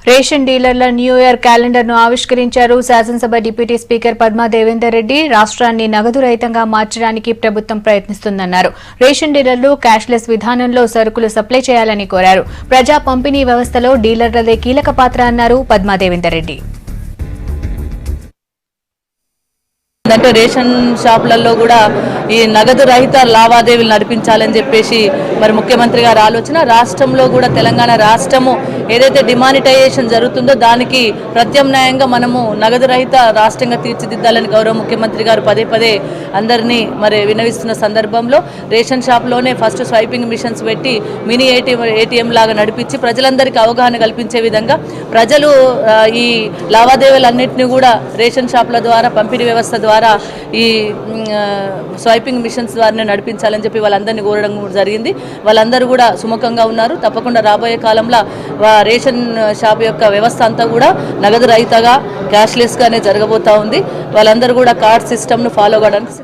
Ration డీలర్ల new year calendar ను ఆవిష్కరించారు శాసనసభ డిప్యూటీ స్పీకర్ పద్మా దేవేందర్ రెడ్డి. రాష్ట్రాన్ని నగదు రహితంగా మార్చడానికి ప్రభుత్వం ప్రయత్నిస్తుందన్నారు. రేషన్ డీలర్లు క్యాష్లెస్ విధానంలో సరుకులు సప్లై చేయాలని కోరారు. ప్రజా పంపిణీ వ్యవస్థలో డీలర్లదే కీలక పాత్ర అన్నారు పద్మా దేవేందర్ రెడ్డి. అంటే రేషన్ షాపులలో కూడా ఈ నగదు రహిత లావాదేవీలు నడిపించాలని చెప్పేసి మరి ముఖ్యమంత్రి గారి ఆలోచన. రాష్ట్రంలో కూడా తెలంగాణ రాష్ట్రము ఏదైతే డిమానిటైజేషన్ జరుగుతుందో దానికి ప్రత్యామ్నాయంగా మనము నగదు రహిత రాష్ట్రంగా తీర్చిదిద్దాలని గౌరవ ముఖ్యమంత్రి గారు పదే పదే అందరినీ మరి వినవిస్తున్న సందర్భంలో రేషన్ షాప్లోనే ఫస్ట్ స్వైపింగ్ మిషన్స్ పెట్టి మినీ ఏటీఎం లాగా నడిపించి ప్రజలందరికీ అవగాహన కల్పించే విధంగా ప్రజలు ఈ లావాదేవీలన్నింటినీ కూడా రేషన్ షాపుల ద్వారా పంపిణీ వ్యవస్థ ద్వారా ఈ స్వైపింగ్ మిషన్స్ ద్వారానే నడిపించాలని చెప్పి వాళ్ళందరినీ కోరడం జరిగింది. వాళ్ళందరూ కూడా సుముఖంగా ఉన్నారు. తప్పకుండా రాబోయే కాలంలో రేషన్ షాప్ యొక్క వ్యవస్థ అంతా కూడా నగదు రహితగా క్యాష్లెస్గానే జరగబోతా ఉంది. వాళ్ళందరూ కూడా కార్డ్ సిస్టమ్ను ఫాలో కావడానికి